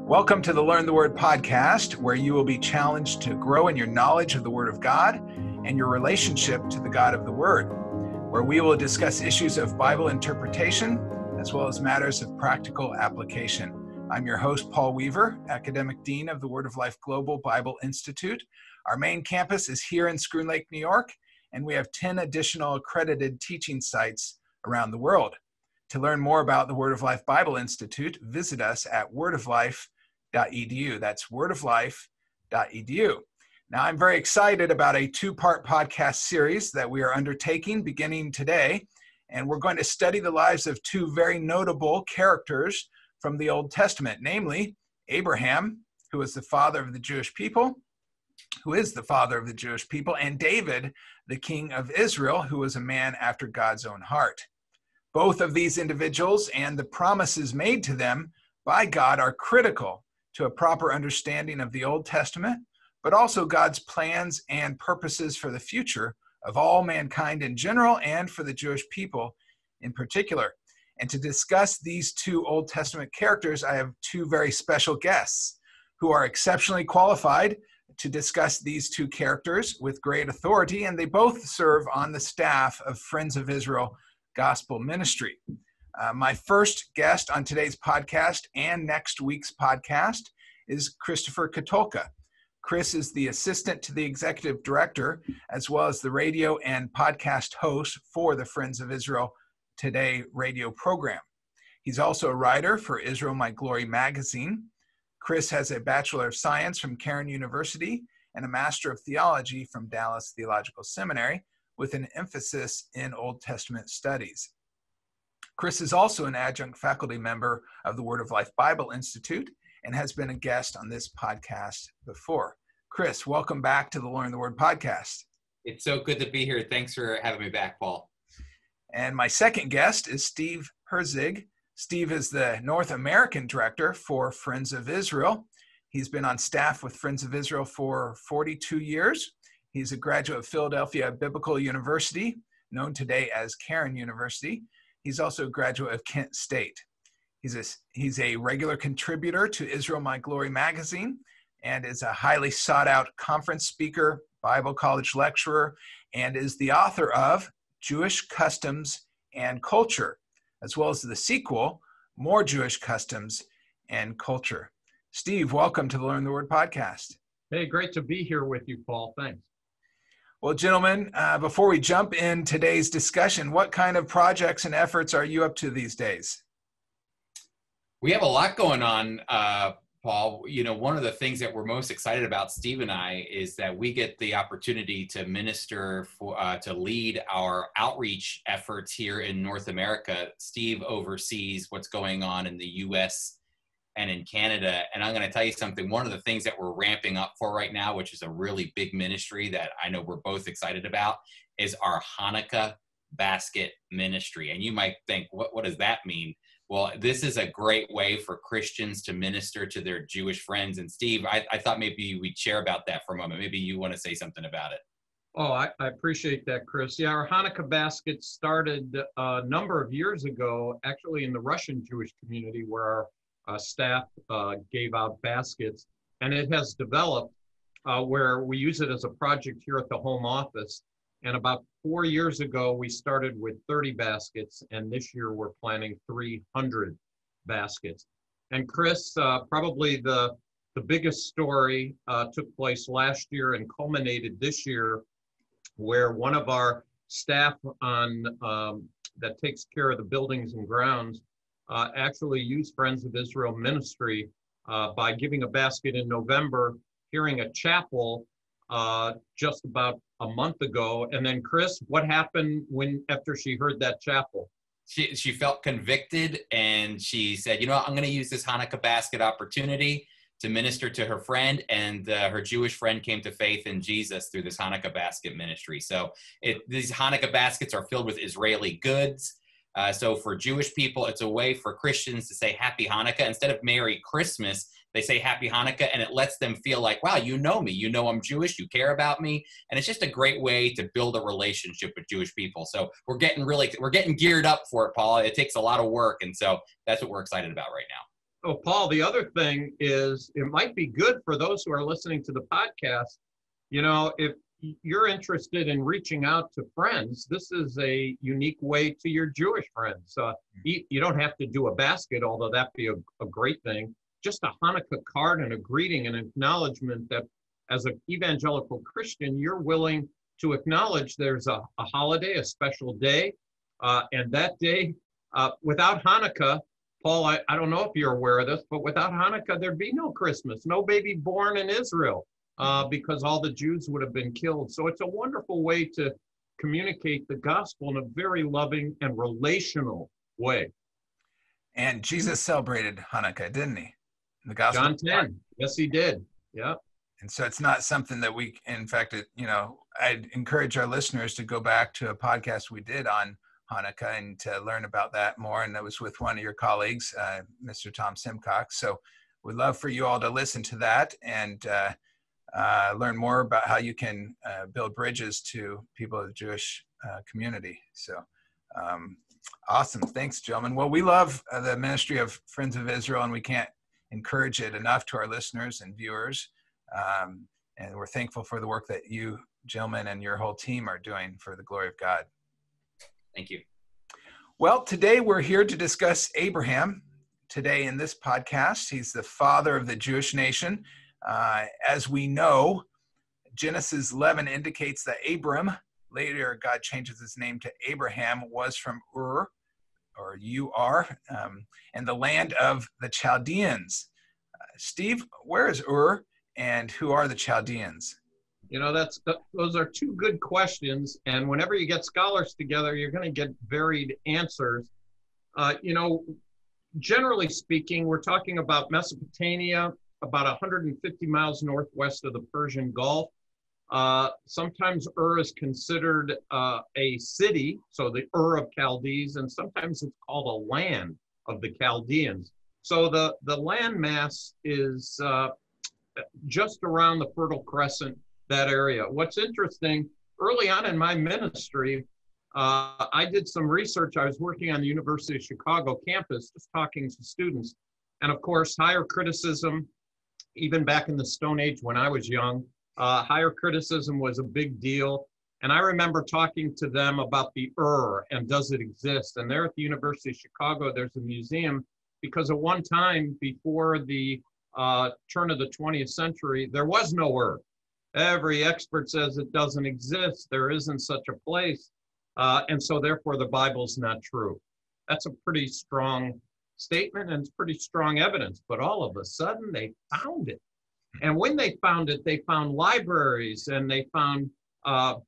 Welcome to the Learn the Word podcast, where you will be challenged to grow in your knowledge of the Word of God and your relationship to the God of the Word, where we will discuss issues of Bible interpretation as well as matters of practical application. I'm your host, Paul Weaver, Academic Dean of the Word of Life Global Bible Institute. Our main campus is here in Scroon Lake, New York, and we have 10 additional accredited teaching sites around the world. To learn more about the Word of Life Bible Institute, visit us at wordoflife.edu. That's wordoflife.edu. Now, I'm very excited about a two-part podcast series that we are undertaking beginning today, and we're going to study the lives of two very notable characters from the Old Testament, namely Abraham, who is the father of the Jewish people, and David, the king of Israel, who was a man after God's own heart. Both of these individuals and the promises made to them by God are critical to a proper understanding of the Old Testament, but also God's plans and purposes for the future of all mankind in general and for the Jewish people in particular. And to discuss these two Old Testament characters, I have two very special guests who are exceptionally qualified to discuss these two characters with great authority, and they both serve on the staff of Friends of Israel Gospel Ministry. My first guest on today's podcast and next week's podcast is Christopher Katulka. Chris is the assistant to the executive director, as well as the radio and podcast host for the Friends of Israel Today radio program. He's also a writer for Israel My Glory magazine. Chris has a Bachelor of Science from Cairn University and a Master of Theology from Dallas Theological Seminary, with an emphasis in Old Testament studies. Chris is also an adjunct faculty member of the Word of Life Bible Institute and has been a guest on this podcast before. Chris, welcome back to the Learn the Word podcast. It's so good to be here. Thanks for having me back, Paul. And my second guest is Steve Herzig. Steve is the North American director for Friends of Israel. He's been on staff with Friends of Israel for 42 years. He's a graduate of Philadelphia Biblical University, known today as Cairn University. He's also a graduate of Kent State. He's a regular contributor to Israel My Glory magazine and is a highly sought out conference speaker, Bible college lecturer, and is the author of Jewish Customs and Culture, as well as the sequel, More Jewish Customs and Culture. Steve, welcome to the Learn the Word podcast. Hey, great to be here with you, Paul. Thanks. Well, gentlemen, before we jump in today's discussion, what kind of projects and efforts are you up to these days? We have a lot going on, Paul. You know, one of the things that we're most excited about, Steve and I, is that we get the opportunity to minister to lead our outreach efforts here in North America. Steve oversees what's going on in the U.S. and in Canada. And I'm going to tell you something, one of the things that we're ramping up for right now, which is a really big ministry that I know we're both excited about, is our Hanukkah basket ministry. And you might think, what does that mean? Well, this is a great way for Christians to minister to their Jewish friends. And Steve, I thought maybe we'd share about that for a moment. Maybe you want to say something about it. Oh, I appreciate that, Chris. Yeah, our Hanukkah basket started a number of years ago, actually in the Russian Jewish community, where our staff gave out baskets, and it has developed where we use it as a project here at the home office. And about 4 years ago, we started with 30 baskets, and this year we're planning 300 baskets. And Chris, probably the biggest story took place last year and culminated this year, where one of our staff on that takes care of the buildings and grounds actually used Friends of Israel ministry by giving a basket in November, hearing a chapel just about a month ago. And then Chris, what happened after she heard that chapel? She felt convicted, and she said, you know, I'm going to use this Hanukkah basket opportunity to minister to her friend, and her Jewish friend came to faith in Jesus through this Hanukkah basket ministry. So these Hanukkah baskets are filled with Israeli goods. So for Jewish people, it's a way for Christians to say Happy Hanukkah. Instead of Merry Christmas, they say Happy Hanukkah, and it lets them feel like, wow, you know me, you know I'm Jewish, you care about me. And it's just a great way to build a relationship with Jewish people. So we're getting geared up for it, Paul. It takes a lot of work. And so that's what we're excited about right now. Oh, Paul, the other thing is it might be good for those who are listening to the podcast. You know, if you're interested in reaching out to friends, this is a unique way to your Jewish friends. You don't have to do a basket, although that'd be a great thing. Just a Hanukkah card and a greeting and acknowledgement that as an evangelical Christian, you're willing to acknowledge there's a holiday, a special day. And that day, without Hanukkah, Paul, I don't know if you're aware of this, but without Hanukkah, there'd be no Christmas, no baby born in Israel, because all the Jews would have been killed. So it's a wonderful way to communicate the gospel in a very loving and relational way. And Jesus celebrated Hanukkah, didn't he? The gospel. John 10. Yes, he did. Yeah. And so it's not something that we, in fact, I'd encourage our listeners to go back to a podcast we did on Hanukkah and to learn about that more. And that was with one of your colleagues, Mr. Tom Simcox. So we'd love for you all to listen to that and learn more about how you can build bridges to people of the Jewish community. So awesome. Thanks, gentlemen. Well, we love the ministry of Friends of Israel, and we can't encourage it enough to our listeners and viewers. And we're thankful for the work that you, gentlemen, and your whole team are doing for the glory of God. Thank you. Well, today we're here to discuss Abraham. Today in this podcast, he's the father of the Jewish nation. As we know, Genesis 11 indicates that Abram, later God changes his name to Abraham, was from Ur, or Ur, and the land of the Chaldeans. Steve, where is Ur, and who are the Chaldeans? You know, those are two good questions. And whenever you get scholars together, you're going to get varied answers. Generally speaking, we're talking about Mesopotamia, about 150 miles northwest of the Persian Gulf. Sometimes Ur is considered a city, so the Ur of Chaldees, and sometimes it's called a land of the Chaldeans. So the landmass is just around the Fertile Crescent, that area. What's interesting, early on in my ministry, I did some research. I was working on the University of Chicago campus, just talking to students. And of course, higher criticism, even back in the Stone Age when I was young, higher criticism was a big deal. And I remember talking to them about the Ur and does it exist? And there at the University of Chicago, there's a museum because at one time before the turn of the 20th century, there was no Ur. Every expert says it doesn't exist. There isn't such a place. And so therefore the Bible's not true. That's a pretty strong statement and it's pretty strong evidence, but all of a sudden they found it. And when they found it, they found libraries and they found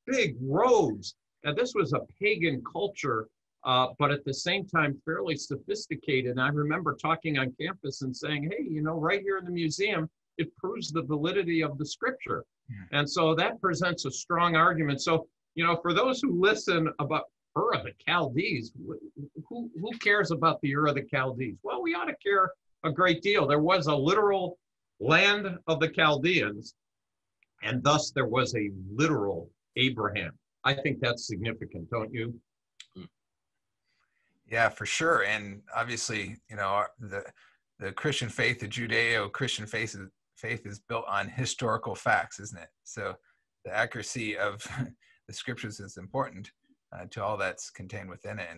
big roads. And this was a pagan culture, but at the same time, fairly sophisticated. And I remember talking on campus and saying, hey, you know, right here in the museum, it proves the validity of the scripture. Yeah. And so that presents a strong argument. So, you know, for those who listen about Ur of the Chaldees, who cares about the Ur of the Chaldees? Well, we ought to care a great deal. There was a literal land of the Chaldeans, and thus there was a literal Abraham. I think that's significant, don't you? Yeah, for sure. And obviously, you know, the Christian faith, the Judeo-Christian faith is built on historical facts, isn't it? So the accuracy of the scriptures is important to all that's contained within it.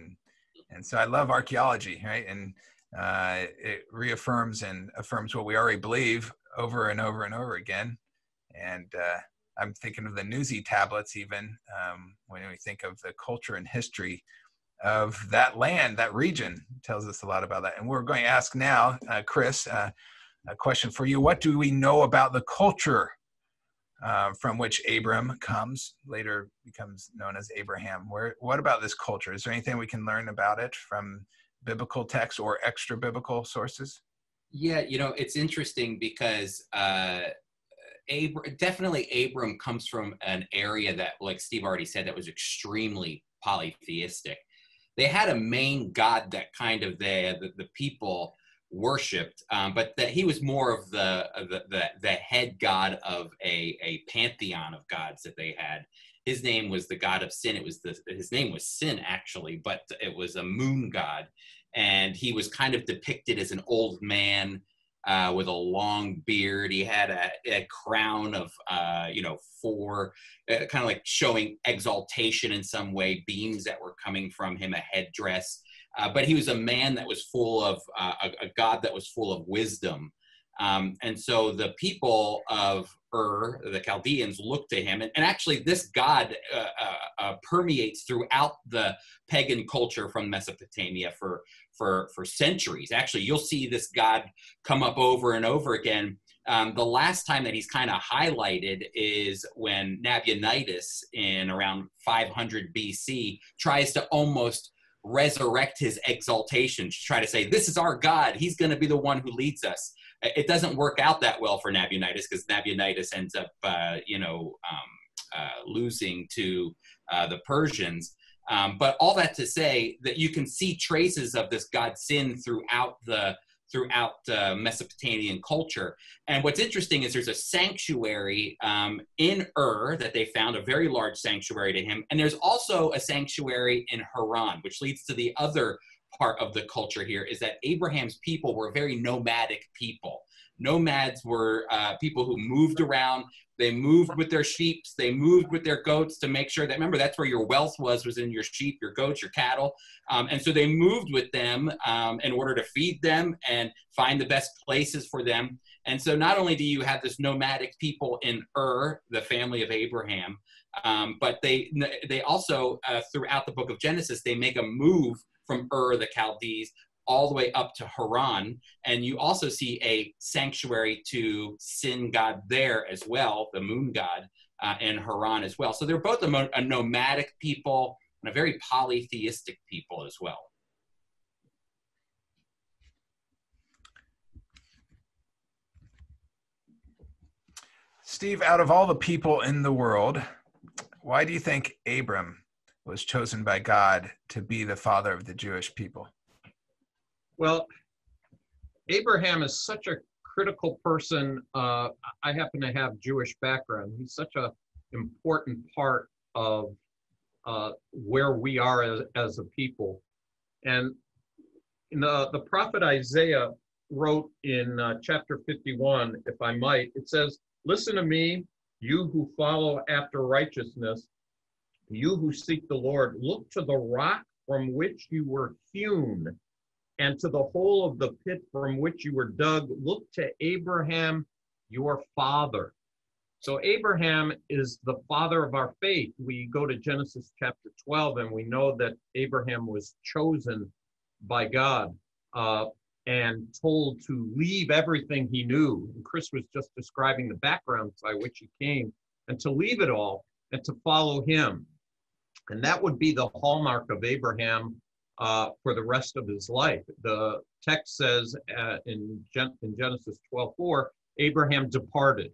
And so I love archaeology, right? And it reaffirms and affirms what we already believe over and over and over again. And I'm thinking of the Nuzi tablets even when we think of the culture and history of that land, that region. It tells us a lot about that. And we're going to ask now, Chris, a question for you. What do we know about the culture from which Abram comes, later becomes known as Abraham? What about this culture? Is there anything we can learn about it from biblical texts or extra biblical sources? Yeah, you know, it's interesting because definitely Abram comes from an area that, like Steve already said, that was extremely polytheistic. They had a main god that kind of the people worshipped, but that he was more of the head god of a pantheon of gods that they had. His name was the god of sin. His name was Sin, actually, but it was a moon god. and he was kind of depicted as an old man with a long beard. He had a crown of, four, kind of like showing exaltation in some way, beams that were coming from him, a headdress. But he was a man that was full of, a God that was full of wisdom. And so the people of the Chaldeans, looked to him. And actually, this God permeates throughout the pagan culture from Mesopotamia for centuries. Actually, you'll see this God come up over and over again. The last time that he's kind of highlighted is when Nabonidus, in around 500 BC, tries to almost resurrect his exaltation, to try to say, this is our God, he's going to be the one who leads us. It doesn't work out that well for Nabonidus, because Nabonidus ends up losing to the Persians. But all that to say that you can see traces of this God sin throughout Mesopotamian culture. And what's interesting is there's a sanctuary in that they found, a very large sanctuary to him. And there's also a sanctuary in Haran, which leads to the other part of the culture here, is that Abraham's people were very nomadic people. Nomads were people who moved around. They moved with their sheep, they moved with their goats to make sure that, remember, that's where your wealth was in your sheep, your goats, your cattle. And so they moved with them in order to feed them and find the best places for them. And so not only do you have this nomadic people in the family of Abraham, but they also, throughout the book of Genesis, they make a move from the Chaldees all the way up to Haran. And you also see a sanctuary to Sin God there as well, the moon god, in Haran as well. So they're both a nomadic people and a very polytheistic people as well. Steve, out of all the people in the world, why do you think Abram was chosen by God to be the father of the Jewish people? Well, Abraham is such a critical person. I happen to have Jewish background. He's such an important part of where we are as a people. And the prophet Isaiah wrote in chapter 51, if I might, it says, "Listen to me, you who follow after righteousness, you who seek the Lord, look to the rock from which you were hewn, and to the hole of the pit from which you were dug. Look to Abraham, your father." So Abraham is the father of our faith. We go to Genesis chapter 12, and we know that Abraham was chosen by God and told to leave everything he knew. And Chris was just describing the background by which he came, and to leave it all and to follow him. And that would be the hallmark of Abraham for the rest of his life. The text says in Genesis 12:4, Abraham departed.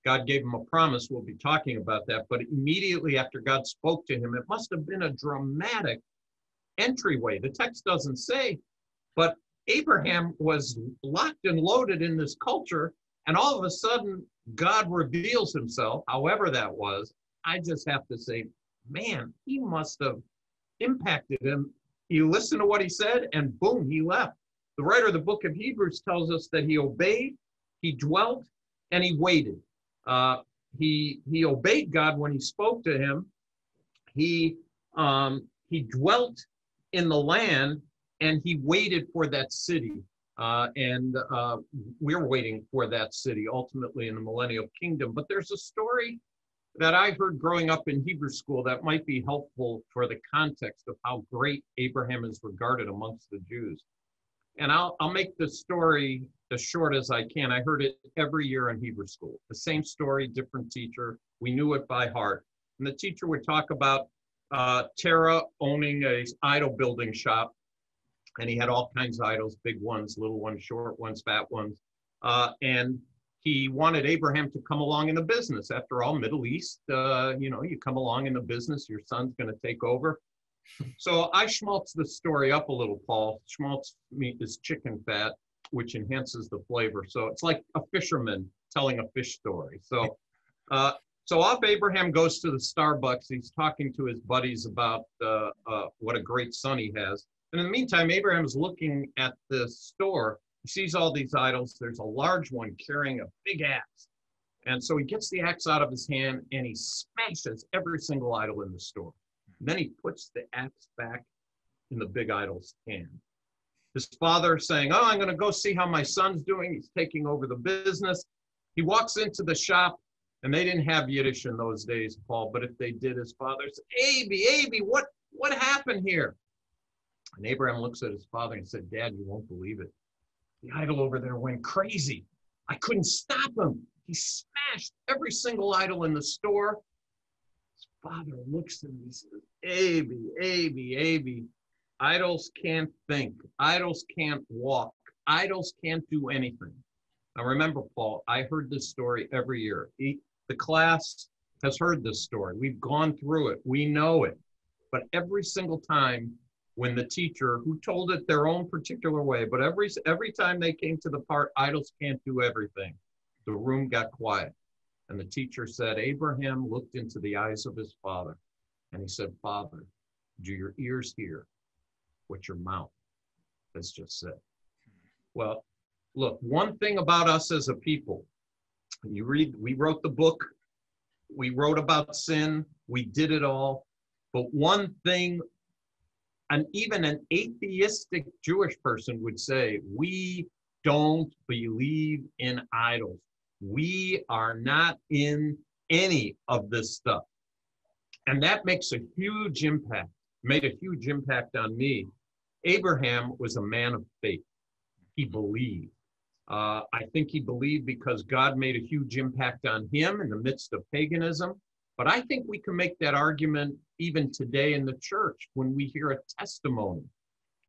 God gave him a promise. We'll be talking about that. But immediately after God spoke to him, it must have been a dramatic entryway. The text doesn't say, but Abraham was locked and loaded in this culture, and all of a sudden, God reveals himself, however that was. I just have to say, man, he must have impacted him. He listened to what he said, and boom, he left. The writer of the book of Hebrews tells us that he obeyed, he dwelt, and he waited. He obeyed God when he spoke to him. He dwelt in the land, and he waited for that city. We're waiting for that city ultimately in the millennial kingdom. But there's a story that I heard growing up in Hebrew school that might be helpful for the context of how great Abraham is regarded amongst the Jews. And I'll make the story as short as I can. I heard it every year in Hebrew school. The same story, different teacher. We knew it by heart. And the teacher would talk about Terah owning an idol building shop. And he had all kinds of idols, big ones, little ones, short ones, fat ones. And he wanted Abraham to come along in the business. After all, Middle East, you come along in the business, your son's going to take over. So I schmaltz the story up a little, Paul. Schmaltz meat is chicken fat, which enhances the flavor. So it's like a fisherman telling a fish story. So off Abraham goes to the Starbucks. He's talking to his buddies about what a great son he has. And in the meantime, Abraham's looking at the store. He sees all these idols. There's a large one carrying a big axe. And so he gets the axe out of his hand and he smashes every single idol in the store. And then he puts the axe back in the big idol's hand. His father saying, oh, I'm going to go see how my son's doing. He's taking over the business. He walks into the shop, and they didn't have Yiddish in those days, Paul, but if they did, his father said, Abby, what happened here? And Abraham looks at his father and said, Dad, you won't believe it. The idol over there went crazy. I couldn't stop him. He smashed every single idol in the store. His father looks at him and says, Abby, idols can't think. Idols can't walk. Idols can't do anything. Now remember, Paul, I heard this story every year. The class has heard this story. We've gone through it. We know it. But every single time when the teacher, who told it their own particular way, but every time they came to the part, idols can't do everything, the room got quiet. And the teacher said, Abraham looked into the eyes of his father, and he said, Father, do your ears hear what your mouth has just said? Well, look, one thing about us as a people, we wrote the book, we wrote about sin, we did it all, but one thing, and even an atheistic Jewish person would say, we don't believe in idols. We are not in any of this stuff. And that makes a huge impact, made a huge impact on me. Abraham was a man of faith. He believed. I think he believed because God made a huge impact on him in the midst of paganism. But I think we can make that argument even today in the church when we hear a testimony.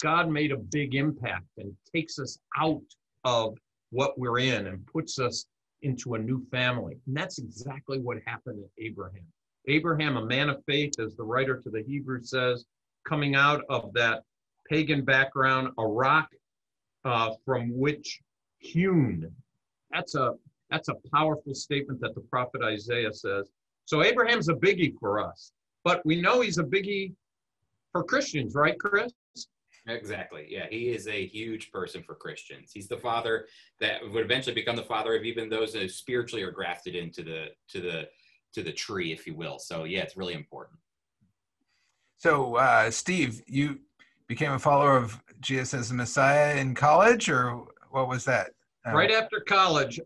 God made a big impact and takes us out of what we're in and puts us into a new family. And that's exactly what happened to Abraham. Abraham, a man of faith, as the writer to the Hebrews says, coming out of that pagan background, a rock from which hewn. That's a powerful statement that the prophet Isaiah says. So Abraham's a biggie for us, but we know he's a biggie for Christians, right, Chris? Exactly. Yeah, he is a huge person for Christians. He's the father that would eventually become the father of even those that spiritually are grafted into the tree, if you will. So yeah, it's really important. So Steve, you became a follower of Jesus as the Messiah in college, or what was that? Right after college,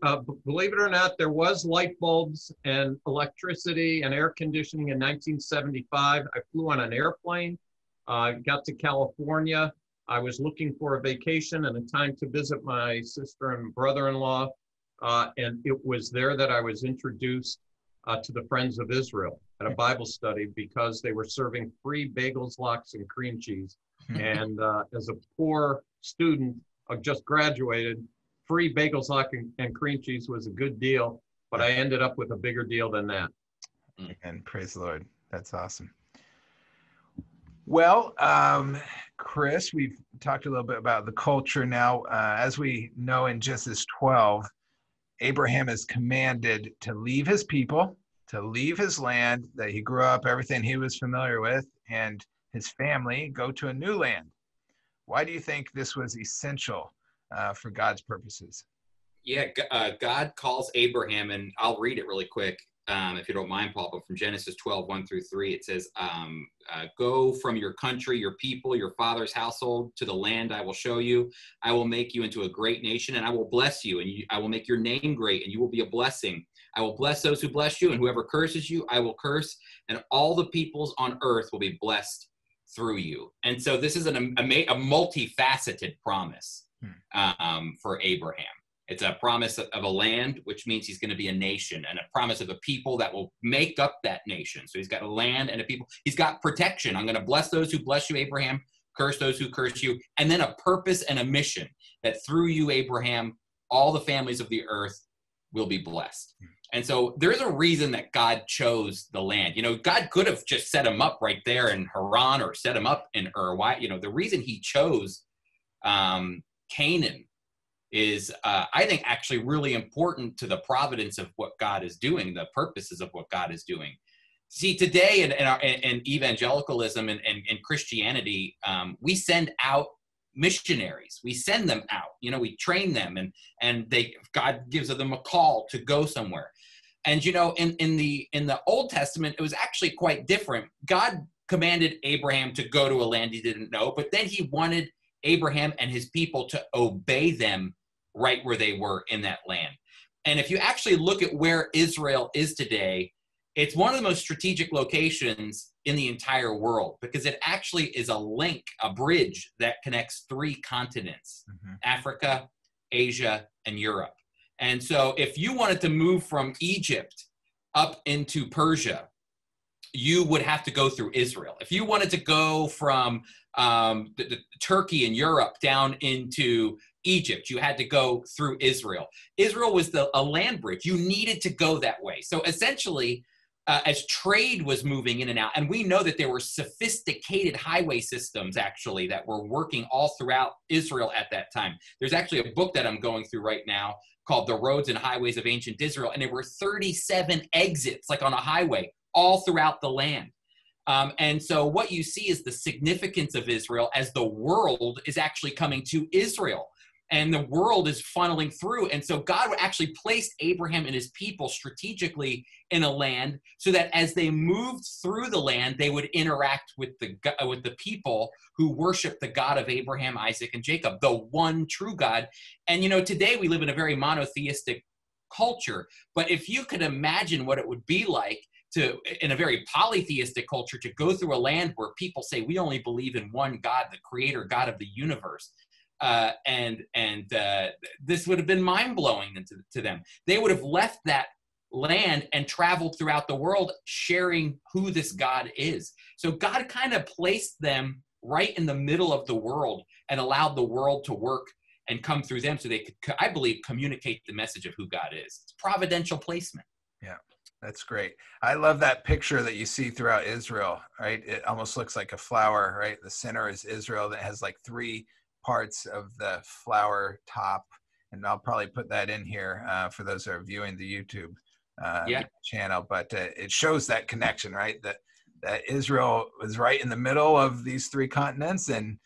believe it or not, there was light bulbs and electricity and air conditioning in 1975. I flew on an airplane, got to California. I was looking for a vacation and a time to visit my sister and brother-in-law. And it was there that I was introduced to the Friends of Israel at a Bible study because they were serving free bagels, lox, and cream cheese. And as a poor student, I just graduated, free bagels, lox, and cream cheese was a good deal, but I ended up with a bigger deal than that. And praise the Lord. That's awesome. Well, Chris, we've talked a little bit about the culture now. As we know in Genesis 12, Abraham is commanded to leave his people, to leave his land that he grew up, everything he was familiar with, and his family, go to a new land. Why do you think this was essential for God's purposes? Yeah, God calls Abraham, and I'll read it really quick, if you don't mind, Paul, but from Genesis 12, 1-3, it says, go from your country, your people, your father's household to the land I will show you. I will make you into a great nation, and I will bless you, and I will make your name great, and you will be a blessing. I will bless those who bless you, and whoever curses you, I will curse, and all the peoples on earth will be blessed through you. And so this is a multifaceted promise for Abraham. It's a promise of a land, which means he's going to be a nation, and a promise of a people that will make up that nation. So he's got a land and a people. He's got protection. I'm going to bless those who bless you, Abraham, curse those who curse you, and then a purpose and a mission that through you, Abraham, all the families of the earth will be blessed. And so there's a reason that God chose the land. You know, God could have just set him up right there in Haran or set him up in Ur. Why? You know, the reason he chose Canaan is, I think, actually really important to the providence of what God is doing, the purposes of what God is doing. See, today in evangelicalism and Christianity, we send out missionaries. We send them out. You know, we train them, and God gives them a call to go somewhere. And you know, in the Old Testament, it was actually quite different. God commanded Abraham to go to a land he didn't know, but then he wanted Abraham and his people to obey them right where they were in that land. And if you actually look at where Israel is today, it's one of the most strategic locations in the entire world, because it actually is a link, a bridge that connects 3 continents, Africa, Asia, and Europe. And so if you wanted to move from Egypt up into Persia, you would have to go through Israel. If you wanted to go from Turkey and Europe down into Egypt, you had to go through Israel. Israel was a land bridge. You needed to go that way. So essentially, as trade was moving in and out, and we know that there were sophisticated highway systems actually that were working all throughout Israel at that time. There's actually a book that I'm going through right now called The Roads and Highways of Ancient Israel, and there were 37 exits, like on a highway, all throughout the land. And so what you see is the significance of Israel as the world is actually coming to Israel, and the world is funneling through. And so God actually placed Abraham and his people strategically in a land so that as they moved through the land, they would interact with the people who worship the God of Abraham, Isaac, and Jacob, the one true God. And, you know, today we live in a very monotheistic culture, but if you could imagine what it would be like to, in a very polytheistic culture, to go through a land where people say, we only believe in one God, the creator God of the universe. This would have been mind-blowing to them. They would have left that land and traveled throughout the world sharing who this God is. So God kind of placed them right in the middle of the world and allowed the world to work and come through them so they could, I believe, communicate the message of who God is. It's providential placement. Yeah, that's great. I love that picture that you see throughout Israel, right? It almost looks like a flower, right? The center is Israel that has like 3 parts of the flower top, and I'll probably put that in here for those who are viewing the YouTube channel. But it shows that connection, right? That Israel was right in the middle of these 3 continents, and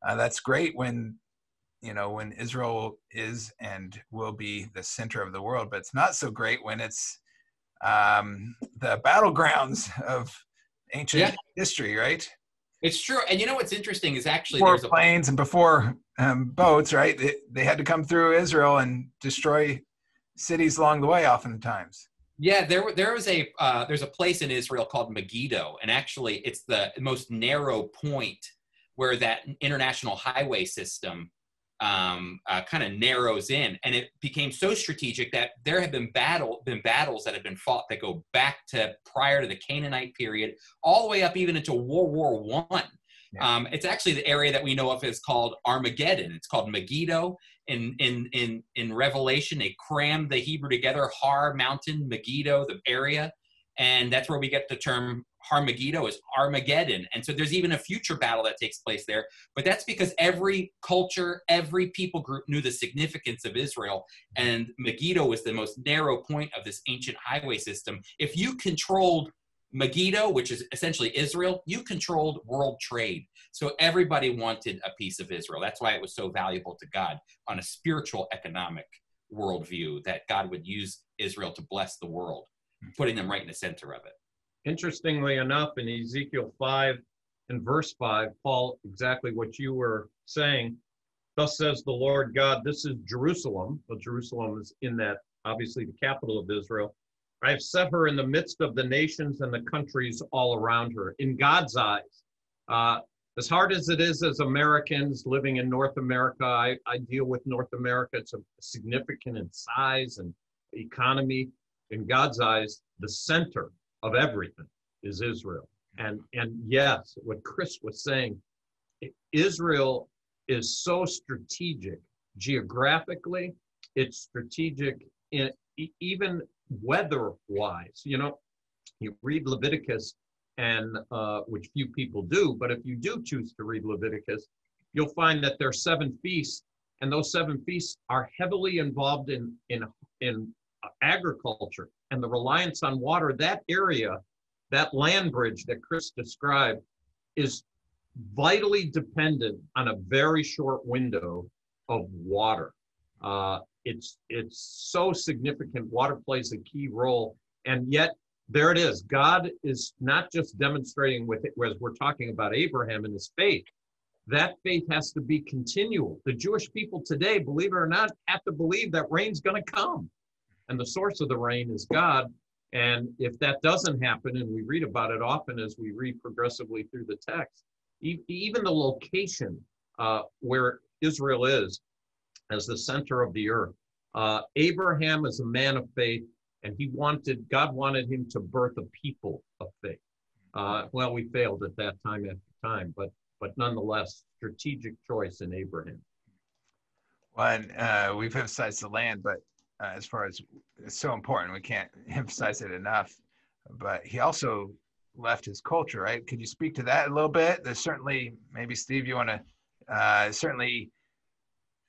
that's great when Israel is and will be the center of the world. But it's not so great when it's the battlegrounds of ancient history, right? It's true. And you know what's interesting is actually before planes and before boats, right? They had to come through Israel and destroy cities along the way oftentimes. Yeah, there's a place in Israel called Megiddo, and actually it's the most narrow point where that international highway system kind of narrows in, and it became so strategic that there have been battles that have been fought that go back to prior to the Canaanite period, all the way up even into World War I. Yeah. It's actually the area that we know of as called Armageddon. It's called Megiddo. In Revelation, they crammed the Hebrew together, Har Mountain, Megiddo, the area, and that's where we get the term Har-Megiddo is Armageddon. And so there's even a future battle that takes place there. But that's because every culture, every people group knew the significance of Israel. And Megiddo was the most narrow point of this ancient highway system. If you controlled Megiddo, which is essentially Israel, you controlled world trade. So everybody wanted a piece of Israel. That's why it was so valuable to God on a spiritual, economic worldview, that God would use Israel to bless the world, putting them right in the center of it. Interestingly enough, in Ezekiel 5 and verse 5, Paul, exactly what you were saying, thus says the Lord God, this is Jerusalem. Well, Jerusalem is in that, obviously, the capital of Israel. I have set her in the midst of the nations and the countries all around her. In God's eyes, as hard as it is as Americans living in North America, I deal with North America. It's significant in size and economy. In God's eyes, the center of everything is Israel. And yes, what Chris was saying, Israel is so strategic geographically. It's strategic in even weather-wise. You know, you read Leviticus, and which few people do, but if you do choose to read Leviticus, you'll find that there are 7 feasts, and those 7 feasts are heavily involved in agriculture and the reliance on water. That area that land bridge that Chris described is vitally dependent on a very short window of water. It's so significant. Water plays a key role, and yet there it is. God is not just demonstrating with it, whereas we're talking about Abraham and his faith. That faith has to be continual. The Jewish people today, believe it or not, have to believe that rain's going to come, and the source of the rain is God. And if that doesn't happen, and we read about it often as we read progressively through the text, even the location where Israel is as the center of the earth, Abraham is a man of faith, and God wanted him to birth a people of faith. Well, we failed at that time after time, but nonetheless, strategic choice in Abraham. Well, and we've emphasized the land, but as far as it's so important, we can't emphasize it enough. But he also left his culture, right? Could you speak to that a little bit? There's certainly, maybe Steve, you want to, certainly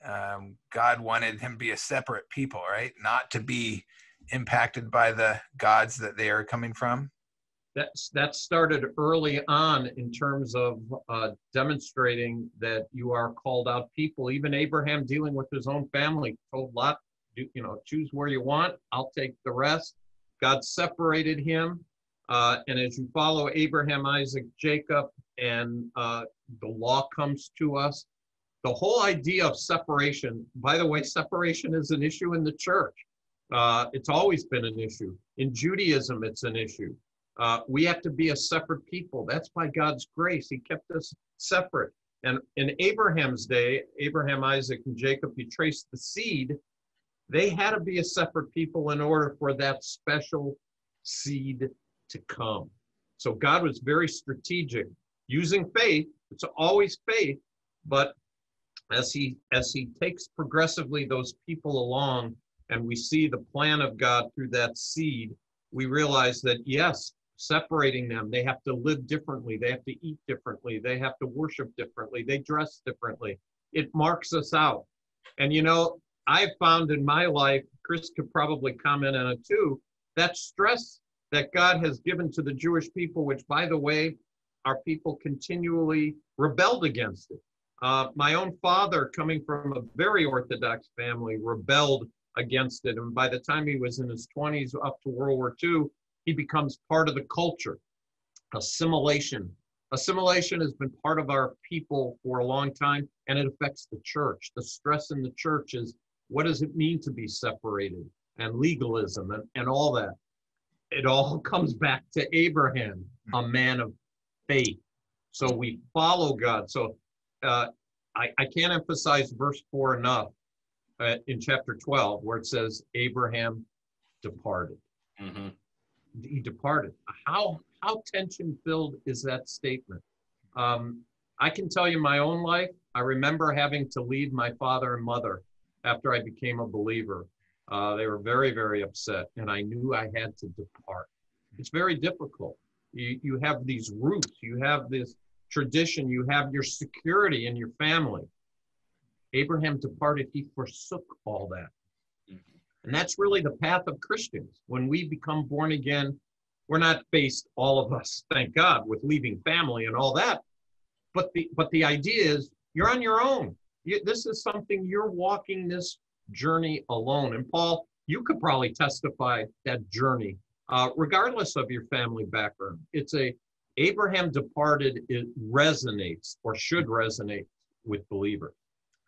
God wanted him to be a separate people, right? Not to be impacted by the gods that they are coming from. That started early on in terms of demonstrating that you are called out people. Even Abraham, dealing with his own family, told Lot, choose where you want, I'll take the rest. God separated him. And as you follow Abraham, Isaac, Jacob, and the law comes to us, the whole idea of separation, by the way, separation is an issue in the church. It's always been an issue. In Judaism, it's an issue. We have to be a separate people. That's by God's grace. He kept us separate. And in Abraham's day, Abraham, Isaac, and Jacob, you trace the seed, they had to be a separate people in order for that special seed to come. So God was very strategic, using faith. It's always faith, but as he takes progressively those people along, and we see the plan of God through that seed, we realize that, yes, separating them, they have to live differently, they have to eat differently, they have to worship differently, they dress differently. It marks us out. And I've found in my life, Chris could probably comment on it too, that stress that God has given to the Jewish people, which, by the way, our people continually rebelled against it. My own father, coming from a very Orthodox family, rebelled against it. And by the time he was in his 20s, up to World War II, he becomes part of the culture. Assimilation. Assimilation has been part of our people for a long time, and it affects the church. The stress in the church is, what does it mean to be separated? And legalism and all that. It all comes back to Abraham, a man of faith. So we follow God. So I can't emphasize verse 4 enough in chapter 12, where it says Abraham departed. Mm-hmm. He departed. How tension-filled is that statement? I can tell you my own life. I remember having to leave my father and mother after I became a believer. They were very, very upset, and I knew I had to depart. It's very difficult. You have these roots, you have this tradition, you have your security in your family. Abraham departed, he forsook all that. And that's really the path of Christians. When we become born again, we're not faced, all of us, thank God, with leaving family and all that. But the idea is you're on your own. This is something, you're walking this journey alone. And Paul, you could probably testify that journey, regardless of your family background. Abraham departed, it resonates, or should resonate, with believers.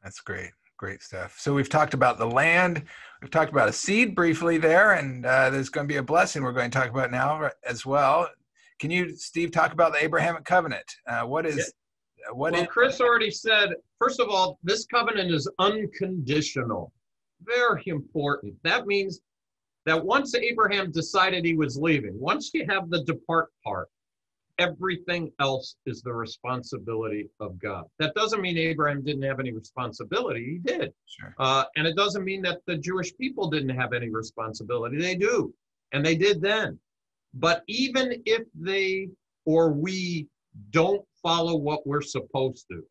That's great. Great stuff. So we've talked about the land. We've talked about a seed briefly there, and there's going to be a blessing we're going to talk about now as well. Can you, Steve, talk about the Abrahamic Covenant? Chris already said, first of all, this covenant is unconditional. Very important. That means that once Abraham decided he was leaving, once you have the depart part, everything else is the responsibility of God. That doesn't mean Abraham didn't have any responsibility. He did. Sure. And it doesn't mean that the Jewish people didn't have any responsibility. They do. And they did then. But even if they or we don't follow what we're supposed to,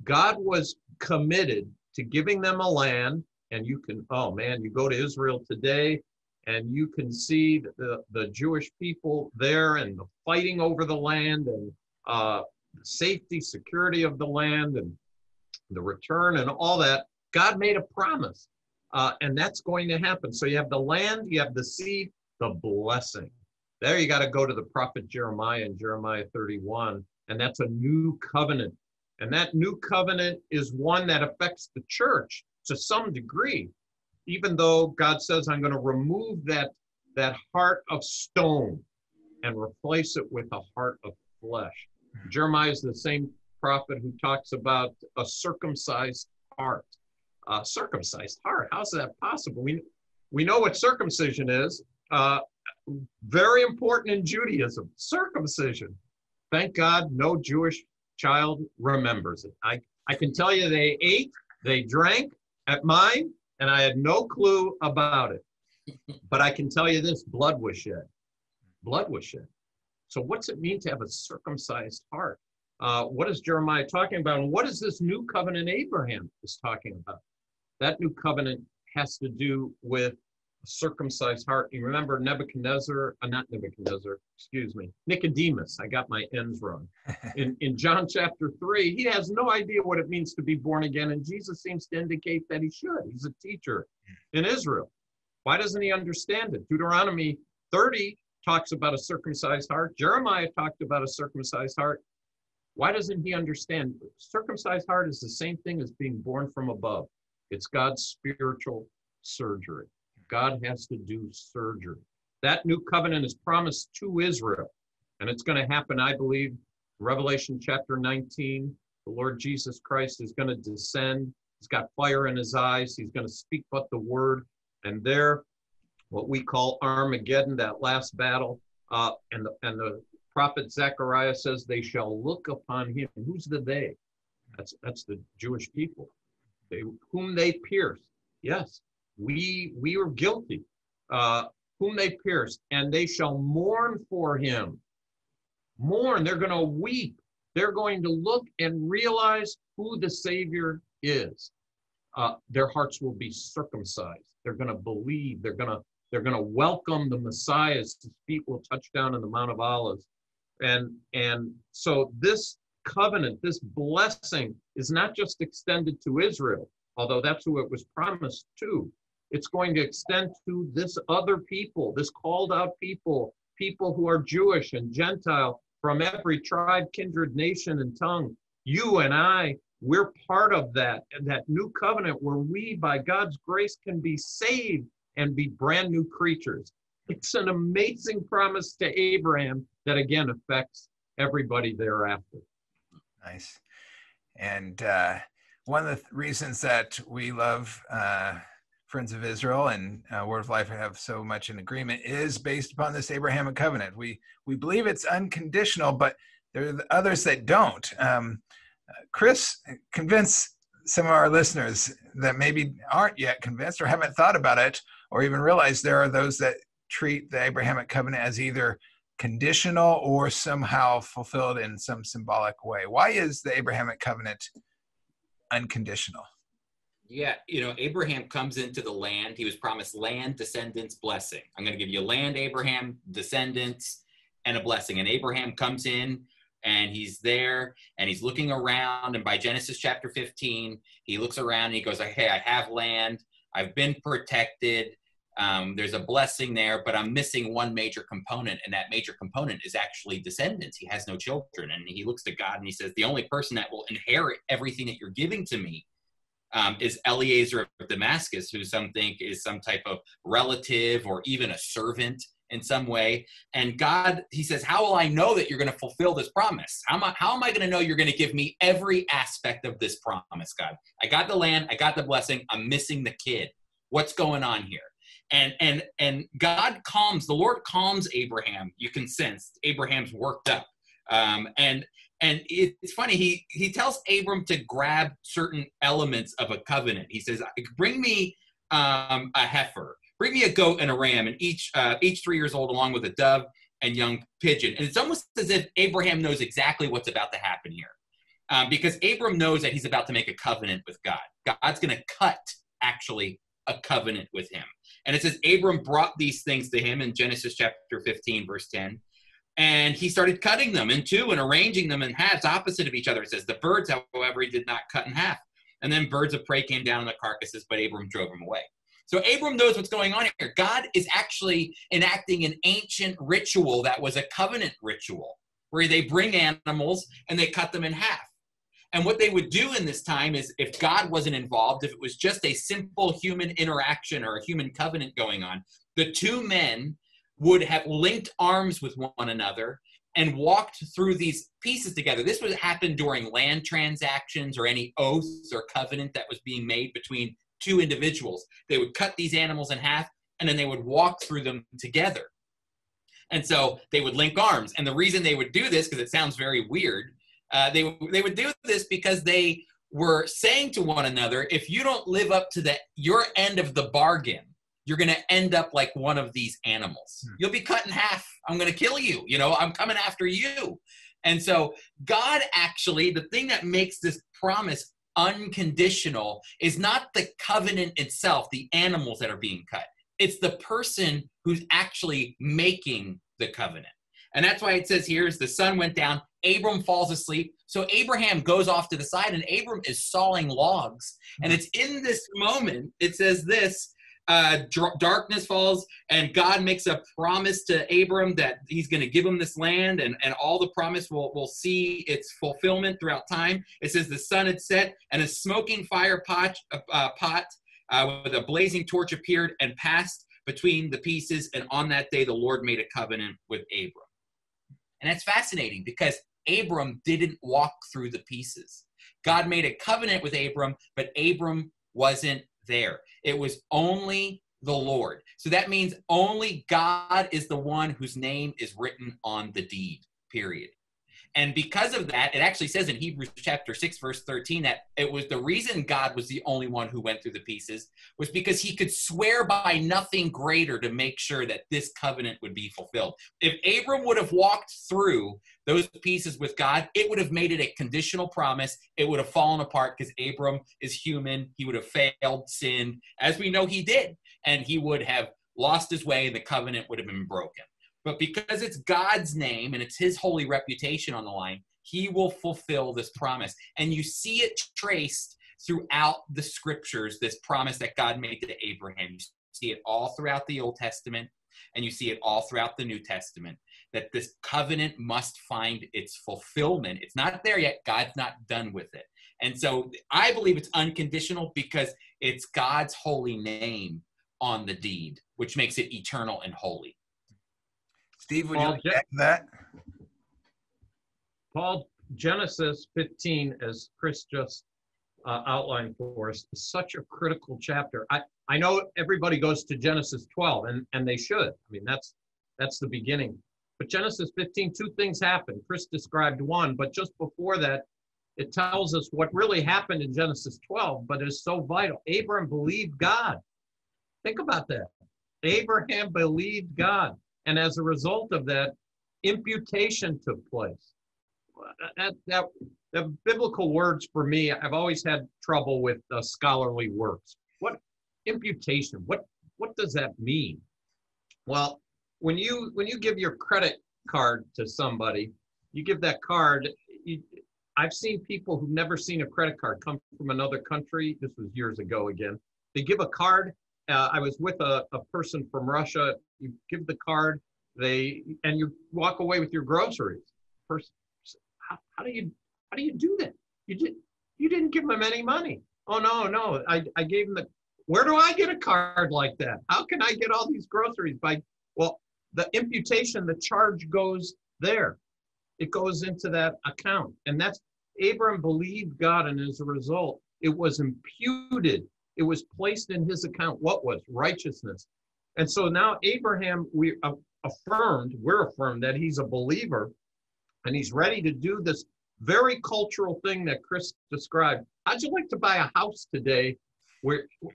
God was committed to giving them a land. And you go to Israel today, and you can see the Jewish people there and the fighting over the land and the safety, security of the land and the return and all that. God made a promise, and that's going to happen. So you have the land, you have the seed, the blessing. There you got to go to the prophet Jeremiah in Jeremiah 31, and that's a new covenant. And that new covenant is one that affects the church to some degree, even though God says, I'm going to remove that heart of stone and replace it with a heart of flesh. Jeremiah is the same prophet who talks about a circumcised heart. Circumcised heart, how's that possible? We know what circumcision is. Very important in Judaism, circumcision. Thank God no Jewish child remembers it. I can tell you they ate, they drank at mine, and I had no clue about it. But I can tell you this, blood was shed. Blood was shed. So what's it mean to have a circumcised heart? What is Jeremiah talking about? And what is this new covenant Abraham is talking about? That new covenant has to do with a circumcised heart. You remember Nicodemus. I got my ends wrong. In John chapter 3, he has no idea what it means to be born again. And Jesus seems to indicate that he should. He's a teacher in Israel. Why doesn't he understand it? Deuteronomy 30 talks about a circumcised heart. Jeremiah talked about a circumcised heart. Why doesn't he understand? Circumcised heart is the same thing as being born from above. It's God's spiritual surgery. God has to do surgery. That new covenant is promised to Israel, and it's going to happen, I believe, Revelation chapter 19. The Lord Jesus Christ is going to descend. He's got fire in his eyes. He's going to speak but the word. And there, what we call Armageddon, that last battle, and the prophet Zechariah says, they shall look upon him. Who's the they? That's the Jewish people. Whom they pierced. Yes, we are guilty. Whom they pierced, and they shall mourn for him. Mourn, they're going to weep. They're going to look and realize who the Savior is. Their hearts will be circumcised. They're going to believe. They're going to welcome the Messiah as his feet will touch down on the Mount of Olives. And so this covenant, this blessing is not just extended to Israel, although that's who it was promised to. It's going to extend to this other people, this called out people who are Jewish and Gentile from every tribe, kindred, nation, and tongue. You and I, we're part of that new covenant where we, by God's grace, can be saved and be brand new creatures. It's an amazing promise to Abraham that, again, affects everybody thereafter. Nice. And one of the reasons that we love Friends of Israel and Word of Life have so much in agreement is based upon this Abrahamic Covenant. We believe it's unconditional, but there are others that don't. Chris, convince some of our listeners that maybe aren't yet convinced or haven't thought about it or even realize there are those that treat the Abrahamic Covenant as either conditional or somehow fulfilled in some symbolic way. Why is the Abrahamic Covenant unconditional? Yeah, Abraham comes into the land. He was promised land, descendants, blessing. I'm going to give you land, Abraham, descendants, and a blessing. And Abraham comes in and he's there and he's looking around. And by Genesis chapter 15, he looks around and he goes, hey, I have land. I've been protected. There's a blessing there, but I'm missing one major component. And that major component is actually descendants. He has no children. And he looks to God and he says, the only person that will inherit everything that you're giving to me is Eliezer of Damascus, who some think is some type of relative or even a servant in some way. And God, he says, how will I know that you're going to fulfill this promise? How am I going to know you're going to give me every aspect of this promise, God? I got the land, I got the blessing, I'm missing the kid. What's going on here? And God calms, the Lord calms Abraham. You can sense Abraham's worked up. And it's funny, he tells Abram to grab certain elements of a covenant. He says, bring me a heifer, bring me a goat and a ram, and each 3 years old, along with a dove and young pigeon. And it's almost as if Abraham knows exactly what's about to happen here. Because Abram knows that he's about to make a covenant with God. God's going to cut, actually, a covenant with him. And it says Abram brought these things to him in Genesis chapter 15, verse 10. And he started cutting them in two and arranging them in halves opposite of each other. It says the birds, however, he did not cut in half. And then birds of prey came down on the carcasses, but Abram drove them away. So Abram knows what's going on here. God is actually enacting an ancient ritual that was a covenant ritual where they bring animals and they cut them in half. And what they would do in this time is, if God wasn't involved, if it was just a simple human interaction or a human covenant going on, the two men would have linked arms with one another and walked through these pieces together. This would happen during land transactions or any oaths or covenant that was being made between two individuals. They would cut these animals in half, and then they would walk through them together. And so they would link arms. And the reason they would do this, because it sounds very weird, they would do this because they were saying to one another, if you don't live up to your end of the bargain, you're going to end up like one of these animals. You'll be cut in half. I'm going to kill you. I'm coming after you. And so God actually, the thing that makes this promise unconditional is not the covenant itself, the animals that are being cut. It's the person who's actually making the covenant. And that's why it says here, as the sun went down, Abram falls asleep. So Abraham goes off to the side, and Abram is sawing logs. And it's in this moment, it says this, darkness falls, and God makes a promise to Abram that he's going to give him this land, and all the promise will see its fulfillment throughout time. It says the sun had set, and a smoking fire pot with a blazing torch appeared and passed between the pieces, and on that day the Lord made a covenant with Abram. And that's fascinating because Abram didn't walk through the pieces. God made a covenant with Abram, but Abram wasn't there. It was only the Lord. So that means only God is the one whose name is written on the deed, period. And because of that, it actually says in Hebrews chapter 6, verse 13, that it was the reason God was the only one who went through the pieces was because he could swear by nothing greater to make sure that this covenant would be fulfilled. If Abram would have walked through those pieces with God, it would have made it a conditional promise. It would have fallen apart because Abram is human. He would have failed, sinned, as we know he did. And he would have lost his way, and the covenant would have been broken. But because it's God's name and it's his holy reputation on the line, he will fulfill this promise. And you see it traced throughout the scriptures, this promise that God made to Abraham. You see it all throughout the Old Testament, and you see it all throughout the New Testament, that this covenant must find its fulfillment. It's not there yet. God's not done with it. And so I believe it's unconditional because it's God's holy name on the deed, which makes it eternal and holy. Steve, would you like to add to that? Paul, Genesis 15, as Chris just outlined for us, is such a critical chapter. I know everybody goes to Genesis 12, and they should. I mean, that's the beginning. But Genesis 15, two things happen. Chris described one, but just before that, it tells us what really happened in Genesis 12, but is so vital. Abraham believed God. Think about that. Abraham believed God. And as a result of that, imputation took place. The biblical words for me, I've always had trouble with scholarly works. What imputation? What does that mean? Well, when you give your credit card to somebody, you give that card. I've seen people who've never seen a credit card come from another country. This was years ago again. They give a card. I was with a person from Russia. You give the card, and you walk away with your groceries. Person, how do you do that? You didn't give them any money. Oh no, I gave them where do I get a card like that? How can I get all these groceries? Well, the imputation, the charge goes there. It goes into that account. And that's, Abram believed God, and as a result, it was imputed. It was placed in his account. What was? Righteousness. And so now Abraham, we're affirmed that he's a believer, and he's ready to do this very cultural thing that Chris described. How'd you like to buy a house today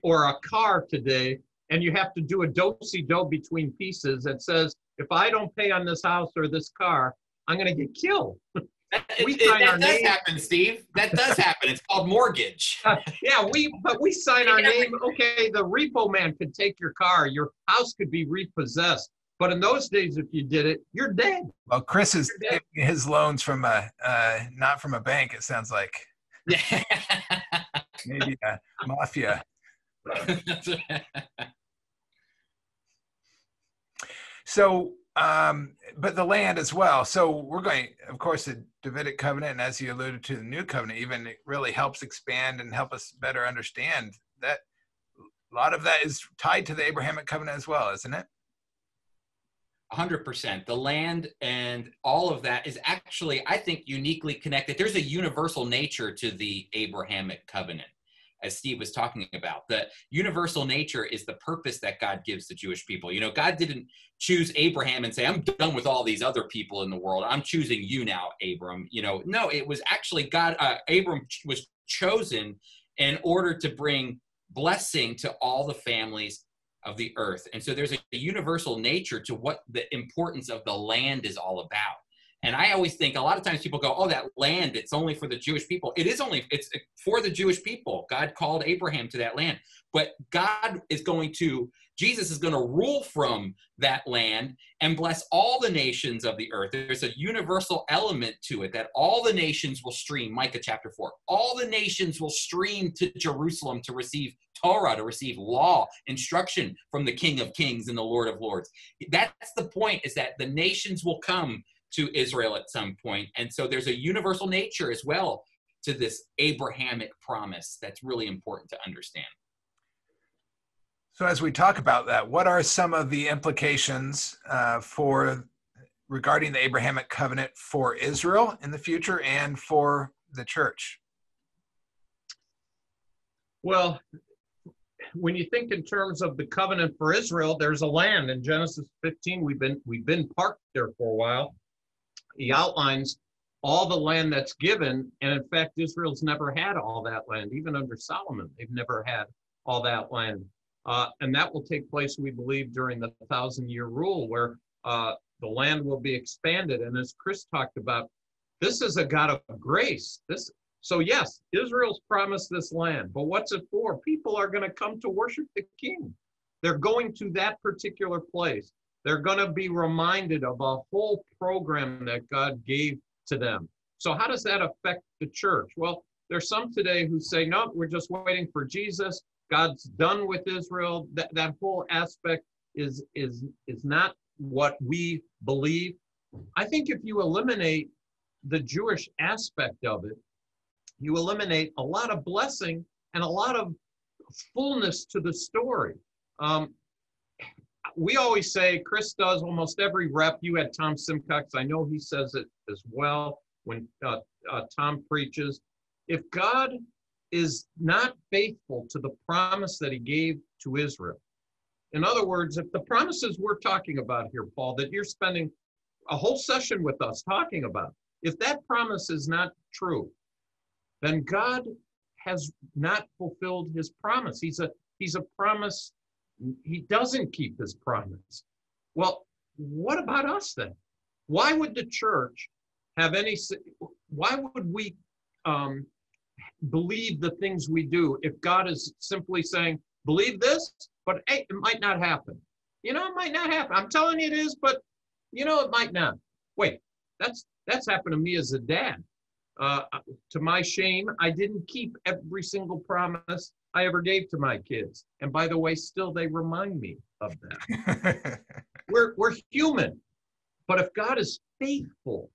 or a car today, and you have to do a do-si-do between pieces that says, if I don't pay on this house or this car, I'm going to get killed. That does happen, Steve. That does happen. It's called mortgage. Yeah, we sign our name. Okay, the repo man could take your car. Your house could be repossessed. But in those days, if you did it, you're dead. Well, Chris is taking his loans from not from a bank, it sounds like. Yeah. Maybe a mafia. So, but the land as well. So we're going, of course, the Davidic covenant, and as you alluded to, the new covenant, even it really helps expand and help us better understand that a lot of that is tied to the Abrahamic covenant as well, isn't it? 100%. The land and all of that is actually, I think, uniquely connected. There's a universal nature to the Abrahamic covenant, as Steve was talking about. The universal nature is the purpose that God gives the Jewish people. You know, God didn't choose Abraham and say, I'm done with all these other people in the world. I'm choosing you now, Abram. You know, no, it was actually God. Abram was chosen in order to bring blessing to all the families of the earth. And so there's a universal nature to what the importance of the land is all about. And I always think a lot of times people go, oh, that land, it's only for the Jewish people. It's for the Jewish people. God called Abraham to that land. But Jesus is going to rule from that land and bless all the nations of the earth. There's a universal element to it that all the nations will stream, Micah chapter 4. All the nations will stream to Jerusalem to receive Torah, to receive law, instruction from the King of Kings and the Lord of Lords. That's the point, is that the nations will come to Israel at some point. And so there's a universal nature as well to this Abrahamic promise that's really important to understand. So as we talk about that, what are some of the implications regarding the Abrahamic covenant for Israel in the future and for the church? Well, when you think in terms of the covenant for Israel, there's a land in Genesis 15. We've been parked there for a while. He outlines all the land that's given, and in fact, Israel's never had all that land. Even under Solomon, they've never had all that land. And that will take place, we believe, during the 1,000-year rule, where the land will be expanded. And as Chris talked about, this is a God of grace. So yes, Israel's promised this land, but what's it for? People are going to come to worship the King. They're going to that particular place. They're going to be reminded of a whole program that God gave to them. So how does that affect the church? Well, there's some today who say, no, we're just waiting for Jesus. God's done with Israel. That whole aspect is not what we believe. I think if you eliminate the Jewish aspect of it, you eliminate a lot of blessing and a lot of fullness to the story. We always say, Chris does almost every rep. You had Tom Simcox. I know he says it as well when Tom preaches. If God is not faithful to the promise that he gave to Israel, in other words, if the promises we're talking about here, Paul, that you're spending a whole session with us talking about, if that promise is not true, then God has not fulfilled his promise. He's a promise. He doesn't keep his promise. Well, what about us then? Why would the church have why would we believe the things we do if God is simply saying, believe this, but hey, it might not happen. You know, it might not happen. I'm telling you it is, but you know, it might not. Wait, that's happened to me as a dad. To my shame, I didn't keep every single promise I ever gave to my kids. And by the way, still they remind me of that. We're human. But if God is faithful,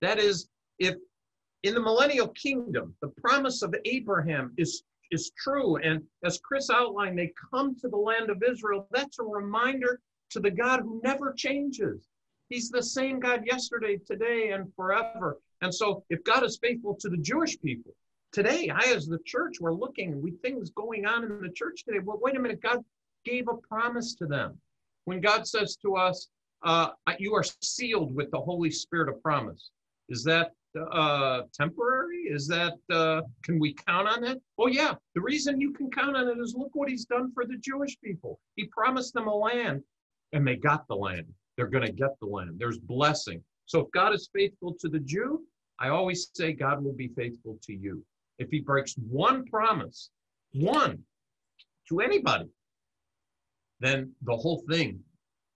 that is, if in the millennial kingdom, the promise of Abraham is true, and as Chris outlined, they come to the land of Israel, that's a reminder to the God who never changes. He's the same God yesterday, today, and forever. And so if God is faithful to the Jewish people, today, as the church, we're looking, things going on in the church today. Well, wait a minute, God gave a promise to them. When God says to us, you are sealed with the Holy Spirit of promise. Is that temporary? Is that, can we count on that? Oh yeah, the reason you can count on it is look what he's done for the Jewish people. He promised them a land, and they got the land. They're going to get the land. There's blessing. So if God is faithful to the Jew, I always say God will be faithful to you. If he breaks one promise, one, to anybody, then the whole thing